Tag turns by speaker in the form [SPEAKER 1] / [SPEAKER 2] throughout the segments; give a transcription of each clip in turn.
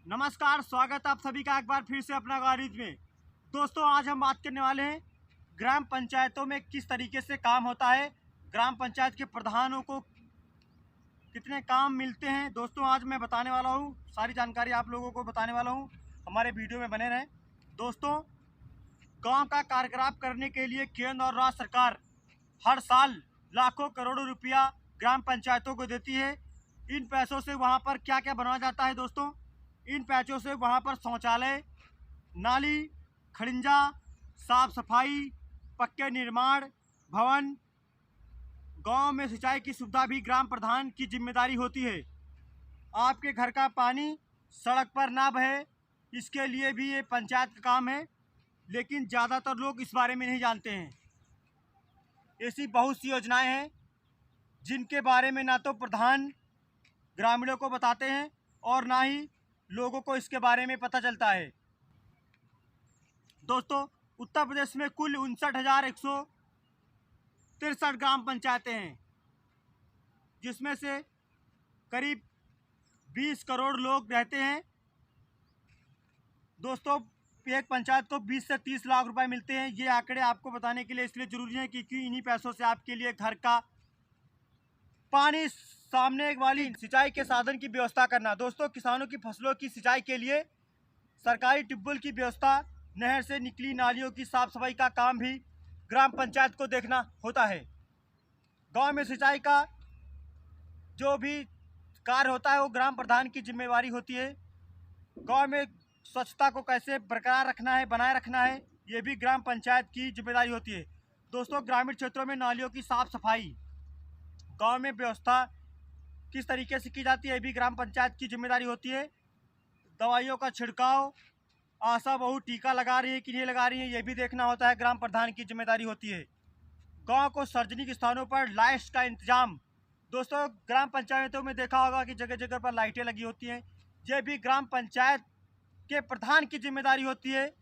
[SPEAKER 1] नमस्कार, स्वागत आप सभी का एक बार फिर से अपना गारिज में। दोस्तों, आज हम बात करने वाले हैं ग्राम पंचायतों में किस तरीके से काम होता है, ग्राम पंचायत के प्रधानों को कितने काम मिलते हैं। दोस्तों, आज मैं बताने वाला हूँ, सारी जानकारी आप लोगों को बताने वाला हूँ। हमारे वीडियो में बने रहें। दोस्तों, गांव का कार्यकलाप करने के लिए केंद्र और राज्य सरकार हर साल लाखों करोड़ों रुपया ग्राम पंचायतों को देती है। इन पैसों से वहाँ पर क्या क्या बनवाया जाता है दोस्तों? इन पैसों से वहाँ पर शौचालय, नाली, खड़ंजा, साफ सफाई, पक्के निर्माण, भवन, गांव में सिंचाई की सुविधा भी ग्राम प्रधान की जिम्मेदारी होती है। आपके घर का पानी सड़क पर ना बहे, इसके लिए भी ये पंचायत का काम है, लेकिन ज़्यादातर लोग इस बारे में नहीं जानते हैं। ऐसी बहुत सी योजनाएं हैं जिनके बारे में ना तो प्रधान ग्रामीणों को बताते हैं और ना ही लोगों को इसके बारे में पता चलता है। दोस्तों, उत्तर प्रदेश में कुल 59,163 ग्राम पंचायतें हैं, जिसमें से करीब 20 करोड़ लोग रहते हैं। दोस्तों, एक पंचायत को 20 से 30 लाख रुपए मिलते हैं। ये आंकड़े आपको बताने के लिए इसलिए ज़रूरी है क्योंकि इन्हीं पैसों से आपके लिए घर का पानी, सामने वाली सिंचाई के साधन की व्यवस्था करना। दोस्तों, किसानों की फसलों की सिंचाई के लिए सरकारी ट्यूबवेल की व्यवस्था, नहर से निकली नालियों की साफ सफाई का काम भी ग्राम पंचायत को देखना होता है। गांव में सिंचाई का जो भी कार्य होता है वो ग्राम प्रधान की जिम्मेवारी होती है। गांव में स्वच्छता को कैसे बरकरार रखना है, बनाए रखना है, ये भी ग्राम पंचायत की जिम्मेदारी होती है। दोस्तों, ग्रामीण क्षेत्रों में नालियों की साफ सफाई, गांव में व्यवस्था किस तरीके से की जाती है, ये भी ग्राम पंचायत की जिम्मेदारी होती है। दवाइयों का छिड़काव, आशा बहू टीका लगा रही है कि नहीं लगा रही है, ये भी देखना होता है, ग्राम प्रधान की जिम्मेदारी होती है। गांव को सार्वजनिक स्थानों पर लाइट्स का इंतजाम। दोस्तों, ग्राम पंचायतों में देखा होगा कि जगह जगह पर लाइटें लगी होती हैं। ये भी ग्राम पंचायत के प्रधान की जिम्मेदारी होती है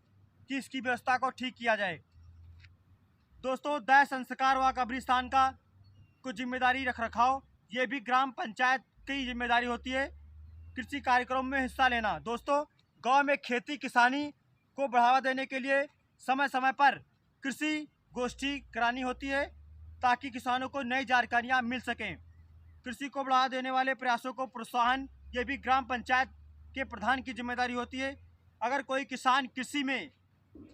[SPEAKER 1] कि इसकी व्यवस्था को ठीक किया जाए। दोस्तों, दाह संस्कार व कब्रिस्तान का कुछ जिम्मेदारी रख रखाव, ये भी ग्राम पंचायत की जिम्मेदारी होती है। कृषि कार्यक्रम में हिस्सा लेना। दोस्तों, गांव में खेती किसानी को बढ़ावा देने के लिए समय समय पर कृषि गोष्ठी करानी होती है ताकि किसानों को नई जानकारियां मिल सकें। कृषि को बढ़ावा देने वाले प्रयासों को प्रोत्साहन, ये भी ग्राम पंचायत के प्रधान की जिम्मेदारी होती है। अगर कोई किसान कृषि में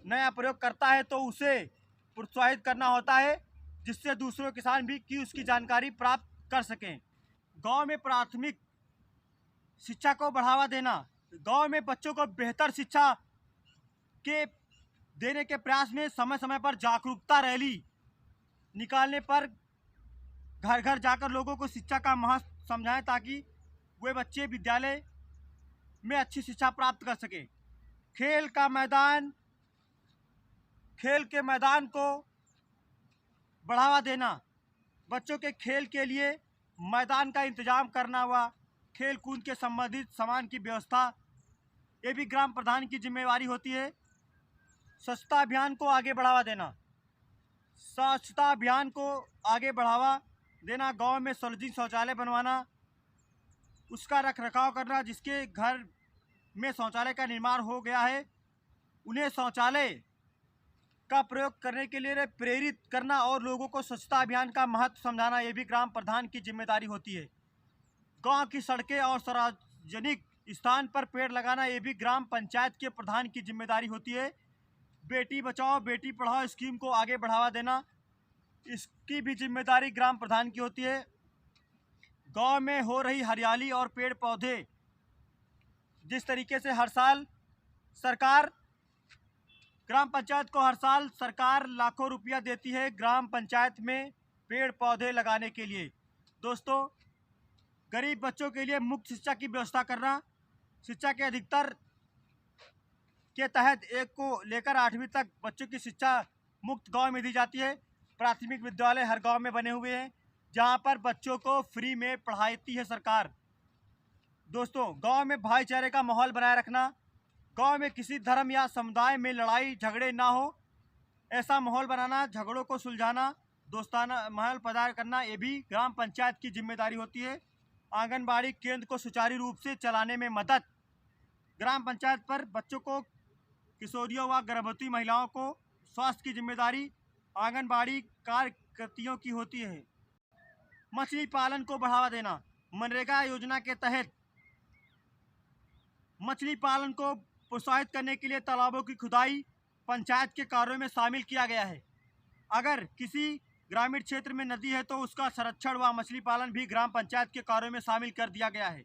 [SPEAKER 1] नया प्रयोग करता है तो उसे प्रोत्साहित करना होता है, जिससे दूसरे किसान भी की उसकी जानकारी प्राप्त कर सकें। गांव में प्राथमिक शिक्षा को बढ़ावा देना। गांव में बच्चों को बेहतर शिक्षा के देने के प्रयास में समय समय पर जागरूकता रैली निकालने पर घर घर जाकर लोगों को शिक्षा का महत्व समझाएं ताकि वे बच्चे विद्यालय में अच्छी शिक्षा प्राप्त कर सकें। खेल के मैदान को बढ़ावा देना। बच्चों के खेल के लिए मैदान का इंतजाम करना व खेल कूद के संबंधित सामान की व्यवस्था, ये भी ग्राम प्रधान की जिम्मेवारी होती है। स्वच्छता अभियान को आगे बढ़ावा देना। स्वच्छता अभियान को आगे बढ़ावा देना, गांव में सार्वजनिक शौचालय बनवाना, उसका रख रखाव करना। जिसके घर में शौचालय का निर्माण हो गया है उन्हें शौचालय का प्रयोग करने के लिए प्रेरित करना और लोगों को स्वच्छता अभियान का महत्व समझाना, ये भी ग्राम प्रधान की जिम्मेदारी होती है। गांव की सड़कें और सार्वजनिक स्थान पर पेड़ लगाना, ये भी ग्राम पंचायत के प्रधान की जिम्मेदारी होती है। बेटी बचाओ बेटी पढ़ाओ स्कीम को आगे बढ़ावा देना, इसकी भी जिम्मेदारी ग्राम प्रधान की होती है। गांव में हो रही हरियाली और पेड़ पौधे, जिस तरीके से हर साल सरकार ग्राम पंचायत को हर साल सरकार लाखों रुपया देती है ग्राम पंचायत में पेड़ पौधे लगाने के लिए। दोस्तों, गरीब बच्चों के लिए मुफ्त शिक्षा की व्यवस्था करना। शिक्षा के अधिकतर के तहत 1 को लेकर 8वीं तक बच्चों की शिक्षा मुफ्त गांव में दी जाती है। प्राथमिक विद्यालय हर गांव में बने हुए हैं जहां पर बच्चों को फ्री में पढ़ाती है सरकार। दोस्तों, गांव में भाईचारे का माहौल बनाए रखना। गांव में किसी धर्म या समुदाय में लड़ाई झगड़े ना हो, ऐसा माहौल बनाना, झगड़ों को सुलझाना, दोस्ताना माहौल पैदा करना, ये भी ग्राम पंचायत की जिम्मेदारी होती है। आंगनबाड़ी केंद्र को सुचारू रूप से चलाने में मदद, ग्राम पंचायत पर बच्चों को, किशोरियों व गर्भवती महिलाओं को स्वास्थ्य की जिम्मेदारी आंगनबाड़ी कार्यकर्तियों की होती है। मछली पालन को बढ़ावा देना। मनरेगा योजना के तहत मछली पालन को प्रोत्साहित करने के लिए तालाबों की खुदाई पंचायत के कार्यों में शामिल किया गया है। अगर किसी ग्रामीण क्षेत्र में नदी है तो उसका संरक्षण व मछली पालन भी ग्राम पंचायत के कार्यों में शामिल कर दिया गया है।